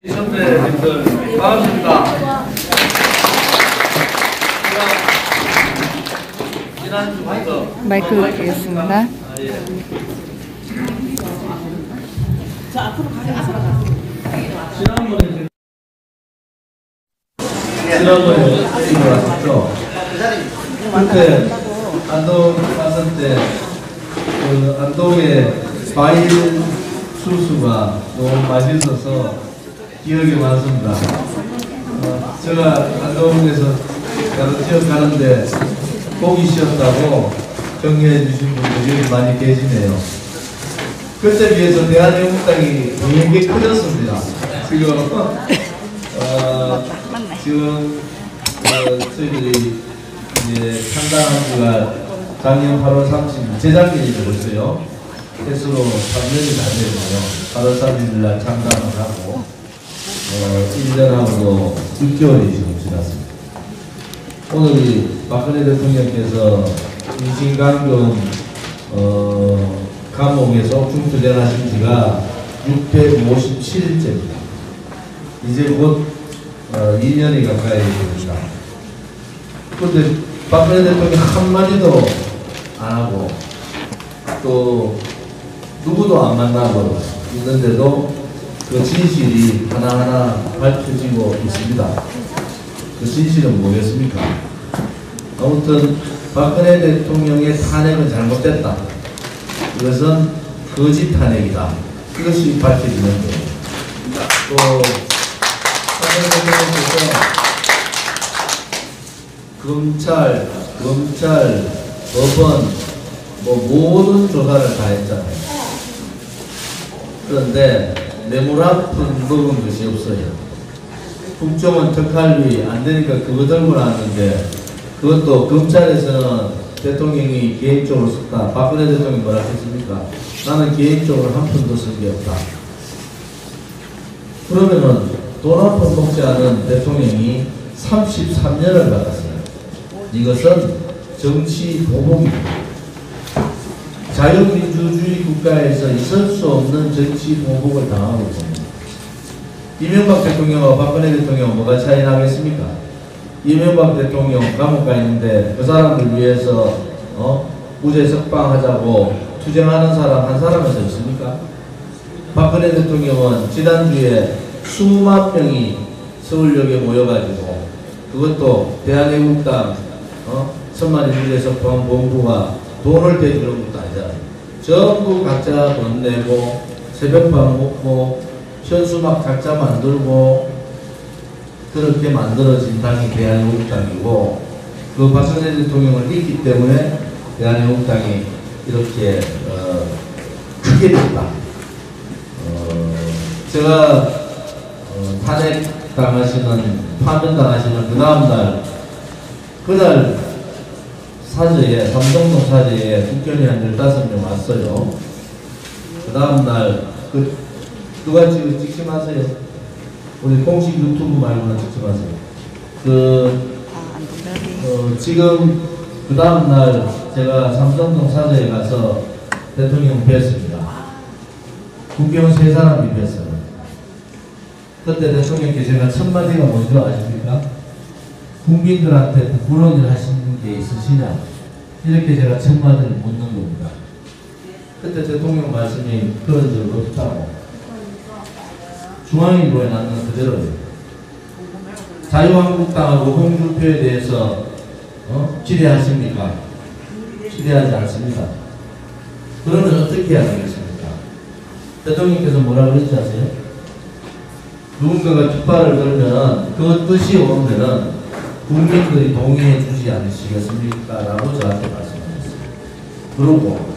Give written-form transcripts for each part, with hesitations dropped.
선배님들 반갑습니다. 지난주부터 마이크 드리겠습니다. 저 앞으로 가세요. 지난번에 이거 왔었죠. 그때 안동 갔을 때 그 안동의 과일 수수가 너무 맛있어서 기억이 많습니다. 제가 안동에서 다른 지역 가는데 보기 쉬었다고 격려해 주신 분들이 많이 계시네요. 그때 비해서 대한민국당이 굉장히 커졌습니다. 지금 저희들이 이제 창당한 지가 작년 8월 30일, 재작년이 되었어요. 해수로 3년이 다 되네요. 8월 3일 날 창당을 하고 1년하고 6개월이 지금 지났습니다. 오늘 박근혜 대통령께서 인신감금 감옥에서 옥중 투쟁하신 지가 657일째입니다. 이제 곧 2년이 가까이 됩니다. 그런데 박근혜 대통령이 한마디도 안 하고 또 누구도 안 만나고 있는데도 그 진실이 하나하나 밝혀지고 있습니다. 그 진실은 뭐겠습니까? 아무튼 박근혜 대통령의 탄핵은 잘못됐다. 이것은 거짓 탄핵이다. 이것이 밝혀지는 거예요. 또 박근혜 대통령께서 검찰, 법원 모든 조사를 다 했잖아요. 그런데 뇌물 한 푼 먹은 것이 없어요. 국정원 특활비 안 되니까 그거 들고 나왔는데 그것도 검찰에서는 대통령이 개인적으로 썼다. 박근혜 대통령이 뭐라 했습니까? 나는 개인적으로 한 푼도 쓴 게 없다. 그러면은 돈 한 푼 먹지 않은 대통령이 33년을 받았어요. 이것은 정치 보복입니다. 자유민주주의 국가에서 있을 수 없는 정치 보복을 당하고 있습니다. 이명박 대통령과 박근혜 대통령은 뭐가 차이 나겠습니까? 이명박 대통령 감옥 가 있는데 그 사람을 위해서 무죄 석방하자고 투쟁하는 사람 한 사람에서 있습니까? 박근혜 대통령은 지난주에 수만 명이 서울역에 모여가지고 그것도 대한민국당 천만인 무죄 석방 본부가 돈을 대주는 것도 아니잖아요. 전부 각자 돈 내고 새벽밥 먹고 현수막 각자 만들고 그렇게 만들어진 당이 대한민국당이고 그 박근혜 대통령을 잊기 때문에 대한민국당이 이렇게 크게 됐다. 제가 탄핵 당하시는 파면 당하시는 그 다음날 그날 사저에 삼성동 사저에 국견이 한 15명 왔어요. 그 다음날 누가 찍지 마세요. 우리 공식 유튜브 말고는 찍지 마세요. 지금 그 다음날 제가 삼성동 사저에 가서 대통령 뵀습니다. 국회의원 3사람이 뵀어요. 그때 대통령께 제가 첫 마디가 뭔지 아십니까? 국민들한테 부끄러운 일 하시는 게 있으시냐? 이렇게 제가 첫 마디를 묻는 겁니다. 그때 대통령 말씀이 그런 적 없다고. 중앙일보에 났는 그대로예요. 자유한국당하고 홍준표에 대해서 지뢰하십니까? 지뢰하지 않습니다. 그러면 어떻게 해야 되겠습니까? 대통령께서 뭐라고 그랬지 아세요? 누군가가 깃발을 걸면 그 뜻이 오면은 국민들이 동의해 주지 않으시겠습니까? 라고 저한테 말씀하셨어요. 그리고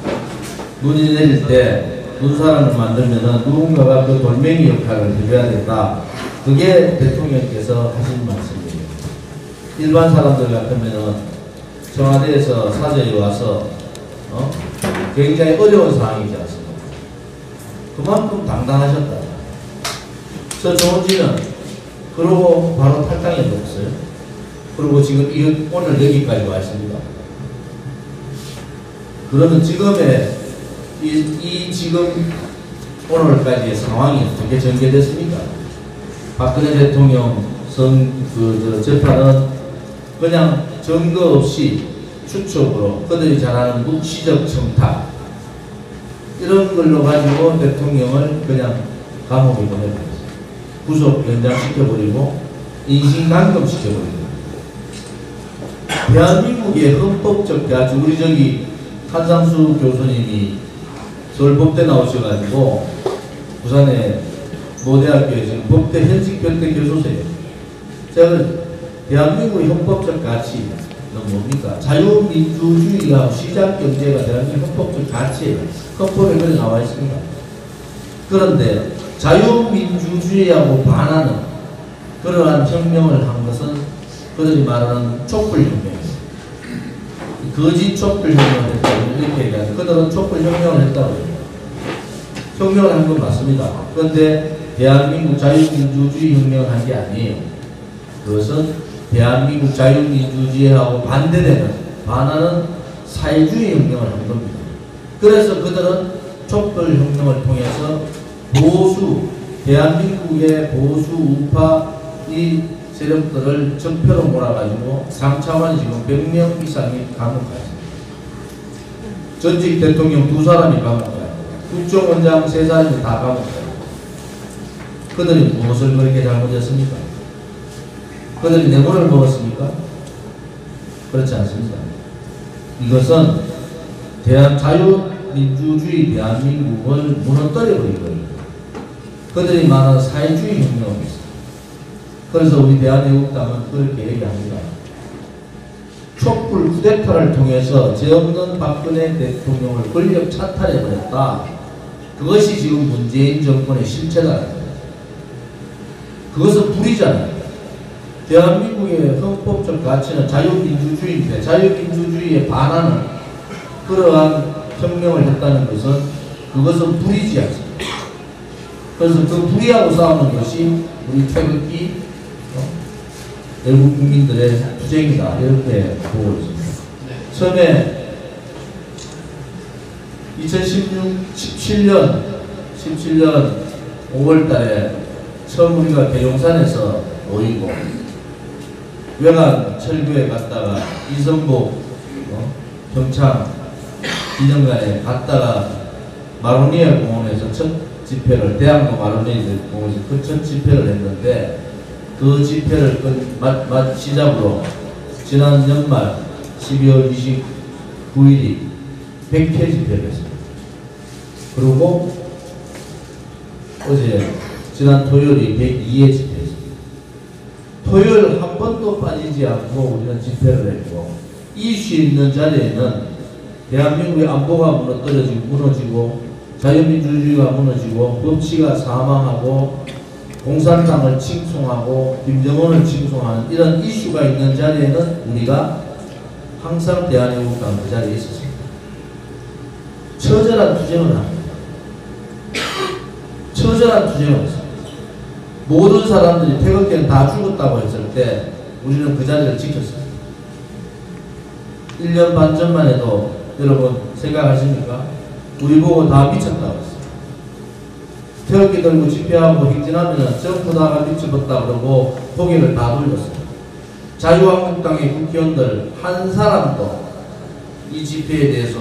눈이 내릴 때 눈사람을 만들면은 누군가가 그 돌멩이 역할을 해줘야 된다. 그게 대통령께서 하신 말씀이에요. 일반 사람들 같으면은 청와대에서 사저에 와서 굉장히 어려운 상황이지 않습니까? 그만큼 당당하셨다. 저 정원지는 그러고 바로 탈당해 놓았어요. 그리고 지금 오늘 여기까지 와 있습니다. 그러면 지금의 지금 오늘까지의 상황이 어떻게 전개됐습니까? 박근혜 대통령 재판은 그냥 증거 없이 추측으로 그들이 잘하는 묵시적 청탁 이런 걸로 가지고 대통령을 그냥 감옥에 보내버렸어요. 구속 연장시켜버리고 인신감금시켜버리고. 대한민국의 헌법적 가치, 우리 저기 한상수 교수님이 서울법대 나오셔가지고 부산의 모대학교에 지금 법대 현직 별대 교수세요. 제가 대한민국의 헌법적 가치는 뭡니까? 자유민주주의하고 시장경제가 대한민국 헌법적 가치예요. 헌법에 그래 나와 있습니다. 그런데 자유민주주의하고 반하는 그러한 혁명을 한 것은 그들이 말하는 촛불혁명이에요. 거짓 촛불혁명을 했다고 이렇게 얘기하는데 그들은 촛불혁명을 했다고 해요. 혁명을 한 건 맞습니다. 그런데 대한민국 자유민주주의 혁명을 한 게 아니에요. 그것은 대한민국 자유민주주의하고 반대되는, 반하는 사회주의 혁명을 한 겁니다. 그래서 그들은 촛불혁명을 통해서 보수, 대한민국의 보수 우파 이 세력들을 적폐로 몰아가지고 3차원 지금 100명 이상이 감옥 가있습니다. 전직 대통령 2사람이 감옥 가요. 국정원장 3사람이 다 감옥 가요. 그들이 무엇을 그렇게 잘못했습니까? 그들이 뇌물을 먹었습니까? 그렇지 않습니다. 이것은 자유민주주의 대한민국을 무너뜨려버린 겁니다. 그들이 말하는 사회주의 혁명이 있습니다. 그래서 우리 대한애국당은 그렇게 얘기합니다. 촛불 쿠데타를 통해서 죄 없는 박근혜 대통령을 권력 찬탈해버렸다. 그것이 지금 문재인 정권의 실체다. 그것은 불이잖아요. 대한민국의 헌법적 가치는 자유민주주의인데 자유민주주의에 반하는 그러한 혁명을 했다는 것은 그것은 불이지 않습니까? 그래서 그 불의하고 싸우는 것이 우리 태극기 외국 국민들의 투쟁이다 이렇게 보고 있습니다. 처음에 2017년 5월 달에 처음 우리가 계룡산에서 모이고 외관 철교에 갔다가 이성복 평창 기념관에 갔다가 마로니에 공원에서 첫 집회를 대학로 마로니에 공원에서 그 첫 집회를 했는데 그 집회를 시작으로 지난 연말 12월 29일이 100회 집회를 했습니다. 그리고 어제 지난 토요일이 102회 집회였습니다. 토요일 한 번도 빠지지 않고 우리는 집회를 했고 이슈 있는 자리에는 대한민국의 안보가 무너지고 자유민주주의가 무너지고 법치가 사망하고 공산당을 칭송하고 김정은을 칭송하는 이런 이슈가 있는 자리에는 우리가 항상 대한애국당 그 자리에 있었습니다. 처절한 투쟁을 합니다. 처절한 투쟁을 했습니다. 모든 사람들이 태극기는 다 죽었다고 했을 때 우리는 그 자리를 지켰습니다. 1년 반 전만 해도 여러분 생각하십니까? 우리 보고 다 미쳤다고 했어요. 태극기 들고 집회하고 행진하면 전부 다가 미쳐버렸다 그러고 고개를 다 돌렸어요. 자유한국당의 국회의원들 한 사람도 이 집회에 대해서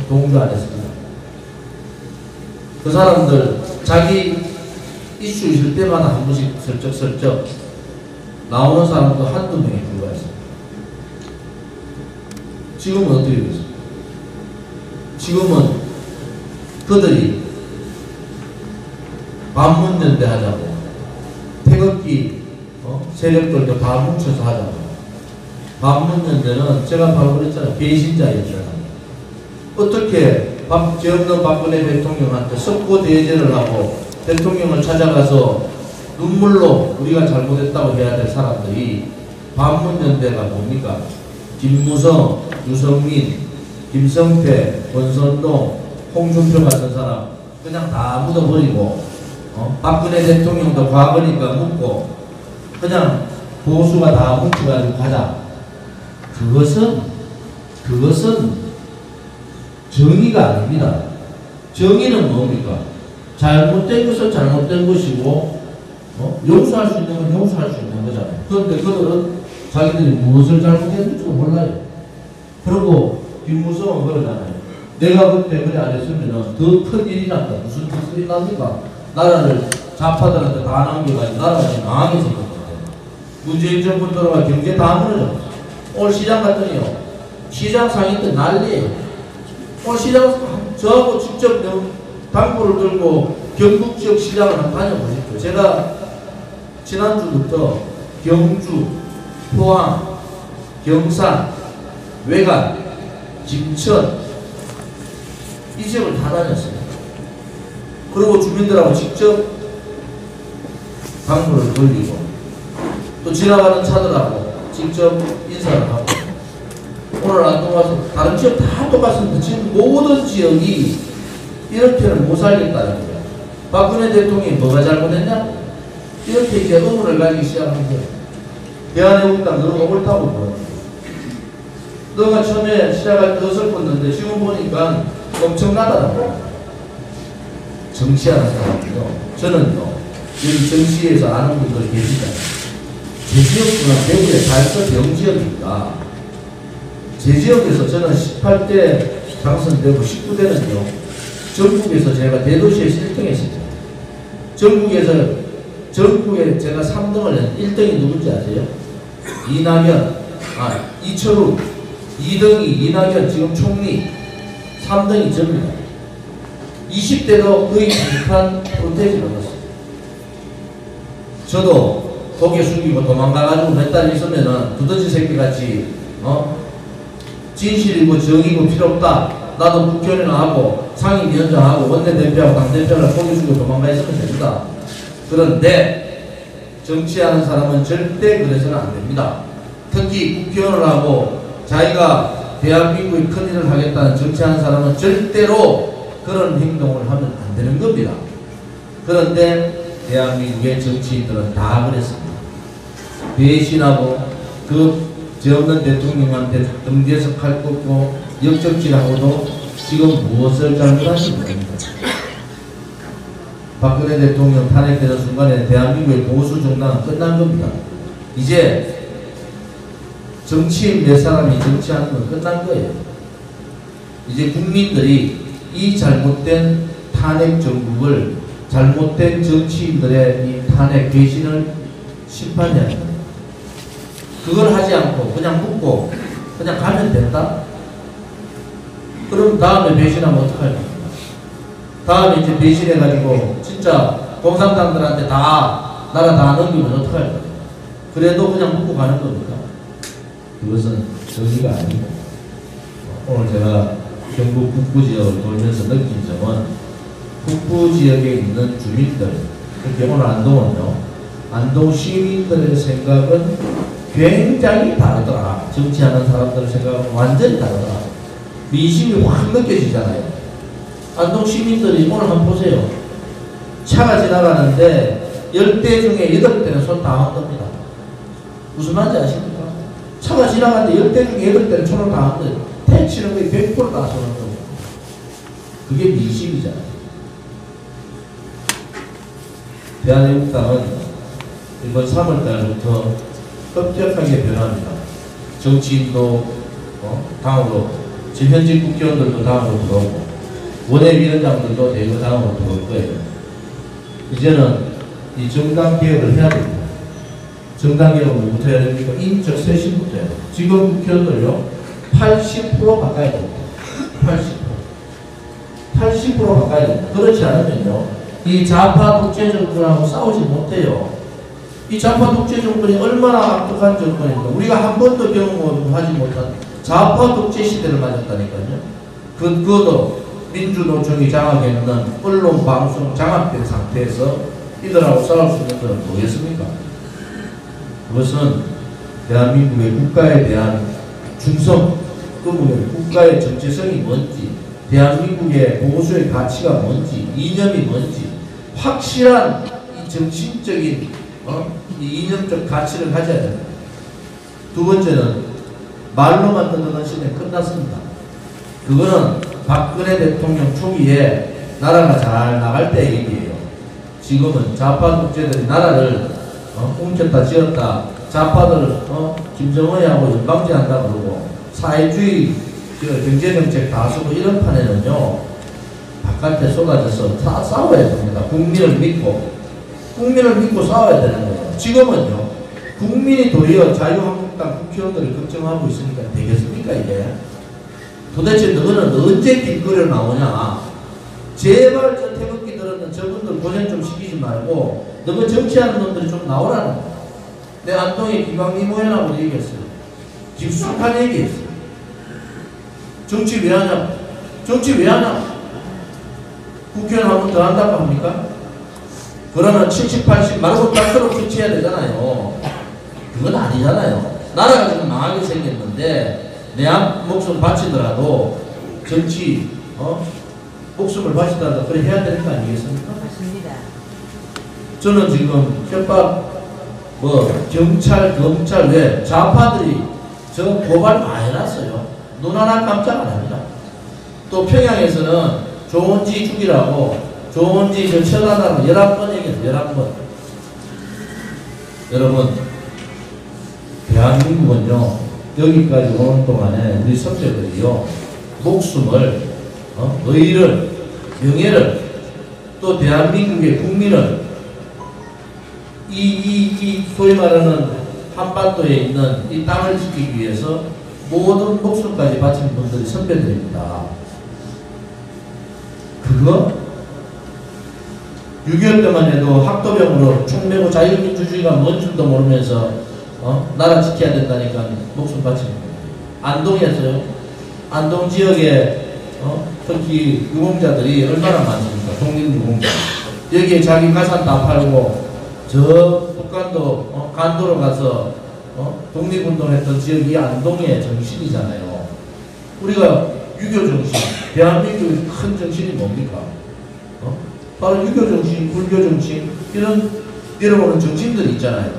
동조 안 했습니다. 그 사람들 자기 이슈 있을 때마다 한 번씩 슬쩍슬쩍 나오는 사람도 한두 명에 불과했습니다. 지금은 어떻게 되겠습니까? 지금은 그들이 반문연대 하자고 태극기 세력들도 다 뭉쳐서 하자고. 반문연대는 제가 바로 그랬잖아요. 배신자였잖아요. 어떻게 죄 없는 박근혜 대통령한테 석고대죄를 하고 대통령을 찾아가서 눈물로 우리가 잘못했다고 해야 될 사람들이 반문연대가 뭡니까? 김무성, 유성민, 김성태, 권선동, 홍준표 같은 사람 그냥 다 묻어버리고 박근혜 대통령도 과거니까 묻고 그냥 보수가 다 뭉쳐가지고 가자. 그것은 정의가 아닙니다. 정의는 뭡니까? 잘못된 것은 잘못된 것이고 용서할 수 있는 건 용서할 수 있는 거잖아요. 그런데 그들은 자기들이 무엇을 잘못했는지도 몰라요. 그리고 김무성은 그러잖아요. 내가 그때 그래 안 했으면 더 큰 일이 났다. 무슨 일이 납니까? 나라를 좌파들한테 다 남겨가지고 나라가 망하게 생겼거든요. 문재인 정부 들어가 경제 다 무너져. 오늘 시장 갔더니요. 시장 상인들 난리예요. 오늘 시장 저하고 직접 당구를 들고 경북 지역 시장을 한번 다녀보십시오. 제가 지난주부터 경주, 포항, 경산, 외관, 김천 이 지역을 다 다녔어요. 그리고 주민들하고 직접 당구를 돌리고 또 지나가는 차들하고 직접 인사를 하고 오늘 안동 와서 다른 지역 다 똑같습니다. 지금 모든 지역이 이렇게는 못 살겠다는 거예요. 박근혜 대통령이 뭐가 잘못했냐? 이렇게 이제 의문을 가지기 시작한 거예요. 대한애국당 너가 옳다고 보여. 너가 처음에 시작할 때 어설펐는데 지금 보니까 엄청나다라고. 정치하는 사람이요. 저는요. 여기 정치에서 아는 분들 계시잖아요. 제 지역보다 대구에 달서 병지역입니다. 제 지역에서 저는 18대 당선되고 19대는요. 전국에서 제가 대도시에서 1등 했습니다. 전국에 제가 3등을 했는데 1등이 누군지 아세요? 이철우, 2등이 이낙연 지금 총리, 3등이 접니다. 20대도 거의 비슷한 프로테이지를 얻었어요. 저도 고개 숙이고 도망가가지고 몇 달 있으면은 두더지 새끼같이 진실이고 정의고 필요 없다. 나도 국회의원 하고 상임위원장하고 원내대표하고 당대표를 고개 숙이고 도망가 있으면 됩니다. 그런데 정치하는 사람은 절대 그래서는 안 됩니다. 특히 국회의원을 하고 자기가 대한민국의 큰일을 하겠다는 정치하는 사람은 절대로 그런 행동을 하면 안 되는 겁니다. 그런데 대한민국의 정치인들은 다 그랬습니다. 배신하고 그 죄 없는 대통령한테 등 뒤에서 칼 꽂고 역적질하고도 지금 무엇을 잘못하신 겁니까? 박근혜 대통령 탄핵되는 순간에 대한민국의 보수 정당은 끝난 겁니다. 이제 정치인 몇 사람이 정치하는 건 끝난 거예요. 이제 국민들이 이 잘못된 탄핵 정국을 잘못된 정치인들의 이 탄핵 배신을 심판해야 합니다. 그걸 하지 않고 그냥 묻고 그냥 가면 된다? 그럼 다음에 배신하면 어떡할 겁니까? 다음에 이제 배신해가지고 진짜 공산당들한테 다 나라 다 넘기면 어떡할 겁니까? 그래도 그냥 묻고 가는 겁니까? 그것은 정의가 아닙니다. 오늘 제가 경북 북부지역을 돌면서 느낀 점은 북부지역에 있는 주민들, 특히 오늘 안동은요, 안동 시민들의 생각은 굉장히 다르더라. 정치하는 사람들의 생각은 완전히 다르더라. 민심이 확 느껴지잖아요. 안동 시민들이 오늘 한번 보세요. 차가 지나가는데 10대 중에 8대는 손 다 흔듭니다. 무슨 말인지 아십니까? 차가 지나가는데 10대 중에 8대는 손을 다 흔들어요. 대치는 거의 100% 다 손을 흔듭니다. 그게 민심이잖아요. 대한애국당은 이번 3월달부터 급격하게 변합니다. 정치인도 당으로, 지금 현직 국회의원들도 당으로 들어오고 원외위원장들도 대거 당으로 들어올 거예요. 이제는 이 정당 개혁을 해야 됩니다. 정당 개혁은 뭐부터 해야 됩니까? 인적 쇄신부터 해야 됩니다. 지금 국회의원들요 80% 가까이 됩니다. 80% 가까이 됩니다. 그렇지 않으면요 이 좌파 독재 정권하고 싸우지 못해요. 이 좌파 독재 정권이 얼마나 악독한 정권입니까? 우리가 한 번도 경험하지 못한 좌파 독재 시대를 맞았다니까요. 그것도 민주노총이 장악했는 언론 방송 장악된 상태에서 이들하고 싸울 수 있는 것은 뭐겠습니까? 그것은 대한민국의 국가에 대한 충성, 국가의 정체성이 뭔지, 대한민국의 보수의 가치가 뭔지, 이념이 뭔지 확실한 이 정신적인 이 이념적 가치를 가져야 됩니다. 두 번째는 말로만 듣는 시대 끝났습니다. 그거는 박근혜 대통령 초기에 나라가 잘 나갈 때 얘기예요. 지금은 좌파 독재들이 나라를 훔쳤다 지었다, 좌파들 김정은하고 연방제한다 그러고 사회주의 경제정책 다 쓰고 이런 판에는요 바깥에 쏟아져서 다 싸워야 됩니다. 국민을 믿고 싸워야 되는 거예요. 지금은요 국민이 도리어 자유한국당 국회의원들을 걱정하고 있으니까 되겠습니까 이게? 도대체 너는 언제 길거리에 나오냐? 제발 저 태극기 들었는 저분들 고생 좀 시키지 말고 너가 정치하는 놈들이 좀 나오라는 거야. 내 안동에 김광림 의원하고 얘기했어요. 깊숙한 얘기했어요. 정치 왜 하냐? 정치 왜 하냐? 국회의원 한 번 더 한다고 합니까? 그러면 70, 80 말고 딱처럼 정치해야 되잖아요. 그건 아니잖아요. 나라가 지금 망하게 생겼는데 내 목숨 바치더라도 정치 목숨을 바치더라도 그래 해야 되는 거 아니겠습니까? 맞습니다. 저는 지금 협박 경찰 검찰 왜 좌파들이 저 고발 많이 해놨어요. 눈 하나 깜짝 안 합니다. 또 평양에서는 조은지 죽이라고 조은지 저 처단하라고 11번 얘기했어요. 11번. 여러분 대한민국은요 여기까지 오는 동안에 우리 선배들이요 목숨을 의를 명예를 또 대한민국의 국민을 이 소위 말하는 한반도에 있는 이 땅을 지키기 위해서 모든 목숨까지 바친 분들이 선배들입니다. 그거 6.25 때만 해도 학도병으로 총 메고 자유민주주의가 뭔 줄도 모르면서 나라 지켜야 된다니까 목숨 바치는 거예요. 안동이었어요. 안동 지역에 특히 유공자들이 얼마나 많습니까? 독립유공자. 여기에 자기 가산 다 팔고 저 북간도 간도로 가서 독립운동했던 지역이 안동의 정신이잖아요. 우리가 유교 정신, 대한민국의 큰 정신이 뭡니까? 바로 유교 정신, 불교 정신 이런 내려오는 정신들이 있잖아요.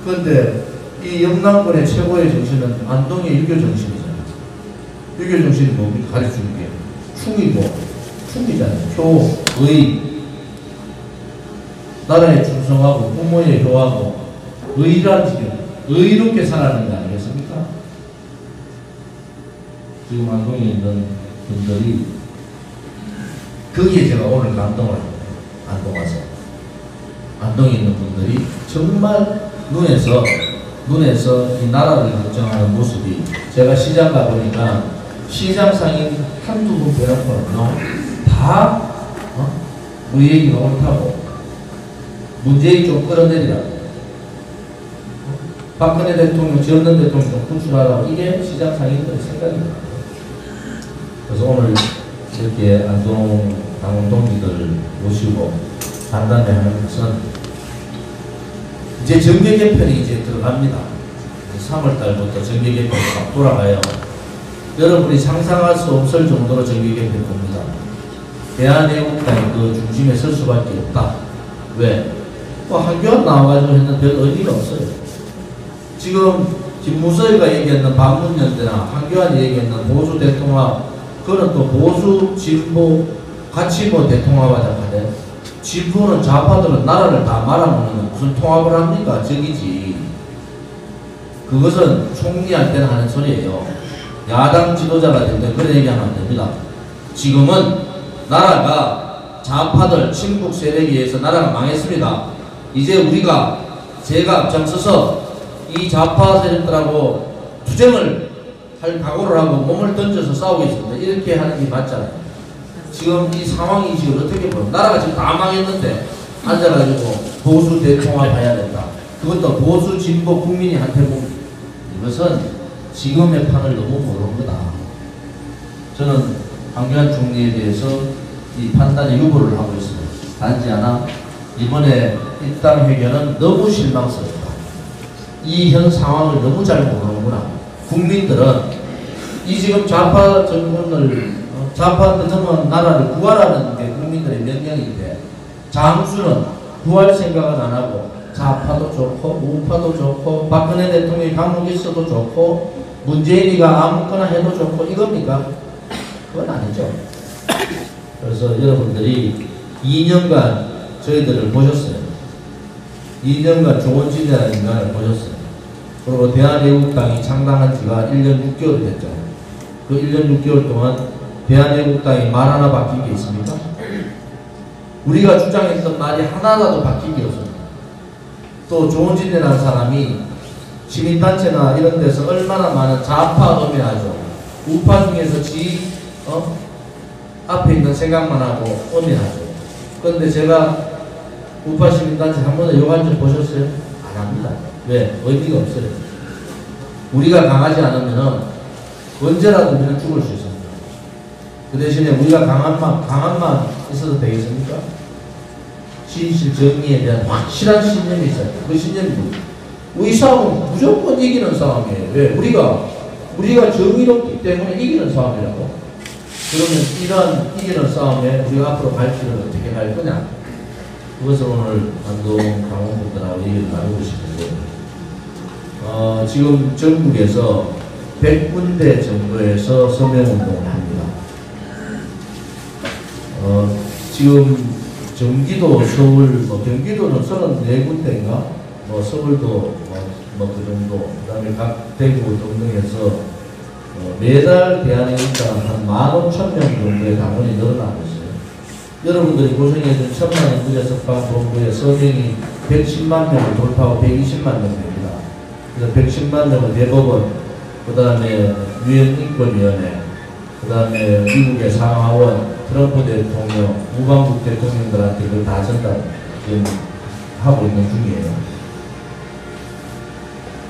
그런데 이 영남권의 최고의 정신은 안동의 유교 정신이잖아요. 유교 정신이 뭡니까? 가르치는 게 충이고 충이잖아요. 표, 의, 나라에 충성하고 부모에 효하고 의라는 지경, 의롭게 살아가는 거 아니겠습니까? 지금 안동에 있는 분들이 거기에 제가 오늘 감동을 합니다. 안동 와서 안동에 있는 분들이 정말 눈에서 이 나라를 걱정하는 모습이 제가 시장 가보니까 시장 상인 한두 분 빼놓고는요 다 우리 얘기가 옳다고 문재인 좀 끌어내리라고 박근혜 대통령, 지었는 대통령 좀 구출하라고 이게 시장 상인들의 생각입니다. 그래서 오늘 이렇게 안동 당원 동지들 모시고 간담회 하는 것은 이제 정계 개편이 이제 들어갑니다. 3월 달부터 정계 개편이 막 돌아가요. 여러분이 상상할 수 없을 정도로 정계 개편이 됩니다. 대한애국당이 그 중심에 설 수밖에 없다. 왜? 한교안 나와가지고 했는 별 의미가 없어요. 지금 김무서이가 얘기했는 반문연대나 한교안이 얘기했는 보수 대통합, 그거는 또 보수 진보 같이 대통합하자 하대. 진보는 좌파들은 나라를 다 말아먹는 무슨 통합을 합니까? 적이지. 그것은 총리할 때는 하는 소리예요. 야당 지도자가 될 때 그런 얘기하면 안 됩니다. 지금은 나라가 좌파들 친북 세력에 의해서 나라가 망했습니다. 이제 제가 앞장서서 이 좌파 세력들하고 투쟁을 할 각오를 하고 몸을 던져서 싸우겠습니다. 이렇게 하는 게 맞잖아요. 지금 이 상황인식을 어떻게 보면 나라가 지금 다 망했는데 앉아가지고 보수 대통합 해야 된다. 그것도 보수 진보 국민이 한테 보면 이것은 지금의 판을 너무 모르는 거다. 저는 황교안 총리에 대해서 이 판단에 유보를 하고 있습니다. 단지 하나 이번에 입당 회견은 너무 실망스럽다. 이 현 상황을 너무 잘 모르는구나. 국민들은 이 지금 좌파 정권을 좌파 정권 나라를 구하라는 게 국민들의 명령인데 장수는 구할 생각은 안 하고 좌파도 좋고 우파도 좋고 박근혜 대통령이 감옥에 있어도 좋고 문재인이가 아무거나 해도 좋고 이겁니까? 그건 아니죠. 그래서 여러분들이 2년간 저희들을 보셨어요. 2년간 조원진이라는 인간을 보셨어요. 그리고 대한애국당이 창당한 지가 1년 6개월이 됐잖아요. 그 1년 6개월 동안 대한애국당이 말 하나 바뀐 게 있습니까? 우리가 주장했던 말이 하나라도 바뀐 게 없습니다. 또 조원진이라는 사람이 시민단체나 이런 데서 얼마나 많은 좌파 엄해하죠. 우파 중에서 앞에 있는 생각만 하고 엄해하죠. 그런데 제가 우파 시민단체 한 번도 욕한 적 보셨어요? 안 합니다. 왜? 의미가 없어요. 우리가 강하지 않으면 언제라도 우리는 죽을 수 있습니다. 그 대신에 우리가 강한만 있어도 되겠습니까? 진실 정의에 대한 확실한 신념이 있어요. 그 신념이 뭐예요? 우리 싸움은 무조건 이기는 싸움이에요. 왜? 우리가 정의롭기 때문에 이기는 싸움이라고. 그러면 이런 이기는 싸움에 우리가 앞으로 갈 길을 어떻게 갈 거냐? 그것을 오늘 안동 강원분들하고 얘기를 나누고 싶은데, 지금 전국에서 100군데 정도에서 서명운동을 합니다. 지금 경기도, 서울, 경기도는 34군데인가? 서울도 그 정도, 그 다음에 각 대구 등등에서 매달 대한애국당 한 15,000명 정도의 당원이 늘어나고 있어요. 여러분들이 고생해준 천만인 구제석방본부의 서명이 110만 명을 돌파하고 120만 명 됩니다. 그래서 110만 명은 대법원, 그 다음에 유엔인권위원회, 그 다음에 미국의 상하원, 트럼프 대통령, 우방국 대통령들한테 그걸 다 전달 지금 하고 있는 중이에요.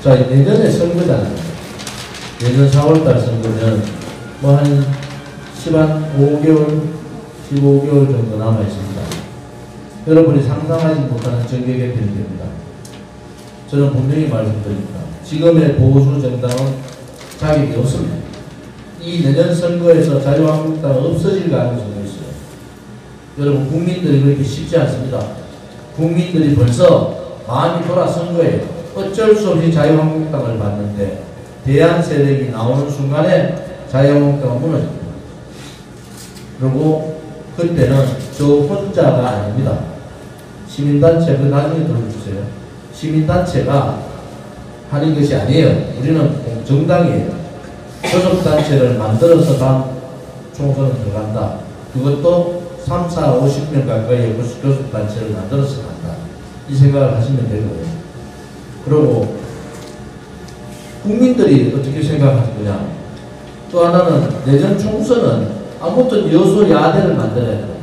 자, 내년에 선거잖아요. 내년 4월달 선거면 한 15개월 정도 남아 있습니다. 여러분이 상상하지 못하는 정계 개편이 됩니다. 저는 분명히 말씀드립니다. 지금의 보수 정당은 자격이 없습니다. 이 내년 선거에서 자유한국당은 없어질 가능성이 있어요. 여러분, 국민들이 그렇게 쉽지 않습니다. 국민들이 벌써 마음이 돌아선 거예요. 어쩔 수 없이 자유한국당을 봤는데 대안 세력이 나오는 순간에 자유한국당은 무너집니다. 그리고 그때는 저 혼자가 아닙니다. 시민단체, 그 나중에 들어주세요. 시민단체가 하는 것이 아니에요. 우리는 정당이에요. 교섭단체를 만들어서 다음 총선을 들어간다. 그것도 3, 4, 50명 가까이의 교섭단체를 만들어서 간다. 이 생각을 하시면 되고요. 그리고 국민들이 어떻게 생각할 거냐. 또 하나는 내년 총선은 아무튼 여소야대를 만들어야 됩니다.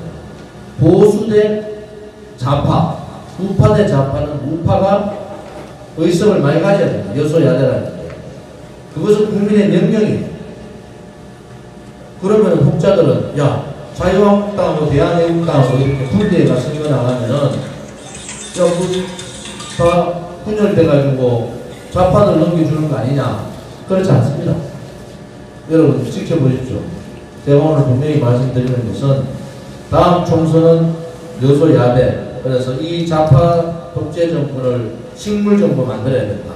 보수 대 좌파, 우파 대 좌파는 우파가 의석을 많이 가져야 됩니다. 여소야대라는 게. 그것은 국민의 명령이에요. 그러면 혹자들은 야, 자유한국당하고 대한애국당하고 이렇게 분리해가 선거 나가면은 다 분열돼가지고 좌파들 넘겨주는 거 아니냐. 그렇지 않습니다. 여러분 지켜보십시오. 제가 오늘 분명히 말씀드리는 것은 다음 총선은 여소야대, 그래서 이 좌파 독재 정권을 식물 정부 만들어야 된다.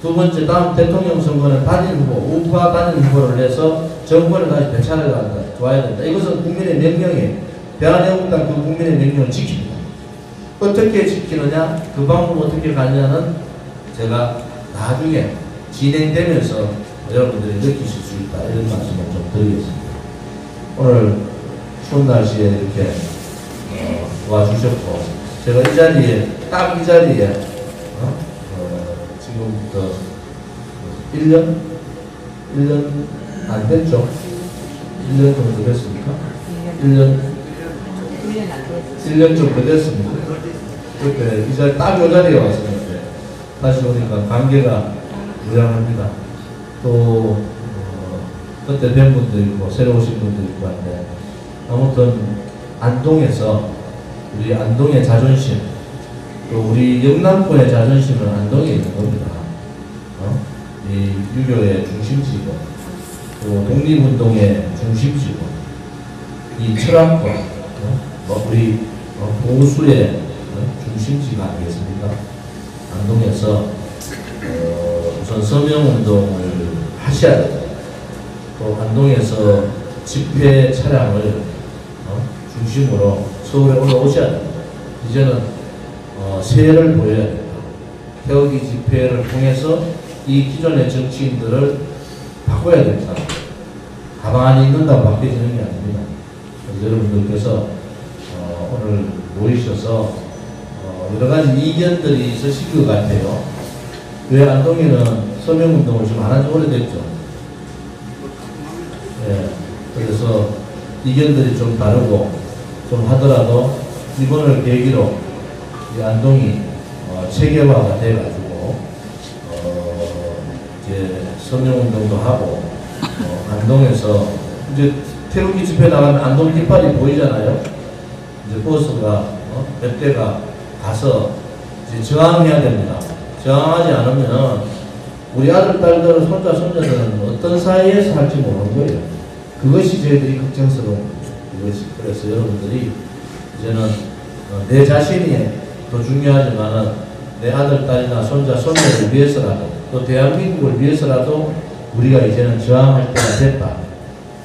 두 번째, 다음 대통령 선거는 단일 후보, 우파 단일 후보를 내서 정권을 다시 되찾아야 된다. 이것은 국민의 명령이에요. 대한애국당 그 국민의 명령을 지킵니다. 어떻게 지키느냐, 그 방법 어떻게 가느냐는 제가 나중에 진행되면서 여러분들이 느끼실 수 있다. 이런 말씀을 좀 드리겠습니다. 오늘 추운 날씨에 이렇게 와주셨고, 제가 이 자리에, 딱 이 자리에 지금부터 1년 안 됐죠? 1년 정도 됐습니까? 1년 정도 됐습니다. 그때 이 자리, 딱 이 자리에 왔었는데 다시 오니까 관계가 무량합니다. 또 그때 뵌 분도 있고 새로 오신 분도 있고 한데, 아무튼 안동에서 우리 안동의 자존심, 또 우리 영남권의 자존심은 안동에 있는 겁니다. 이 유교의 중심지고, 또 독립운동의 중심지고, 이 철학과 우리 보수의 중심지가 아니겠습니까? 안동에서 우선 서명운동을 하셔야 됩니다. 또 안동에서 집회 차량을 중심으로 서울에 올라오셔야 됩니다. 이제는 새해를 보여야 된다. 태극기 집회를 통해서 이 기존의 정치인들을 바꿔야 된다. 가만히 있는다고 바뀌어지는 게 아닙니다. 그래서 여러분들께서 오늘 모이셔서 여러 가지 이견들이 있으실 것 같아요. 왜 안동에는 서명운동을 좀 안 한 지 오래됐죠. 예, 그래서 이견들이 좀 다르고 좀 하더라도 이번을 계기로 이 안동이 체계화가 돼가지고 이제 서명운동도 하고 안동에서 이제 태극기 집회 나가면 안동 깃발이 보이잖아요. 이제 버스가 몇 대가 가서 이제 저항해야 됩니다. 저항하지 않으면 우리 아들, 딸들, 손자, 손녀들은 어떤 사회에서 살지 모르는 거예요. 그것이 저희들이 걱정스러운 이것이. 그래서 여러분들이 이제는 내 자신이 더 중요하지만은 내 아들, 딸이나 손자, 손녀를 위해서라도 또 대한민국을 위해서라도 우리가 이제는 저항할 때가 됐다.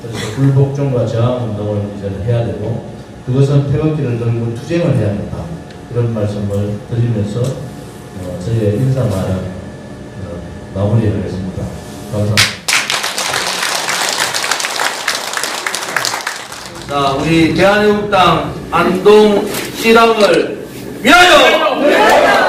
그래서 불복종과 저항운동을 이제는 해야 되고 그것은 태극기를 들고 투쟁을 해야 된다. 그런 말씀을 드리면서 저희의 인사 말은 마무리하겠습니다. 감사합니다. 자, 우리 대한애국당 안동 시당을 위하여!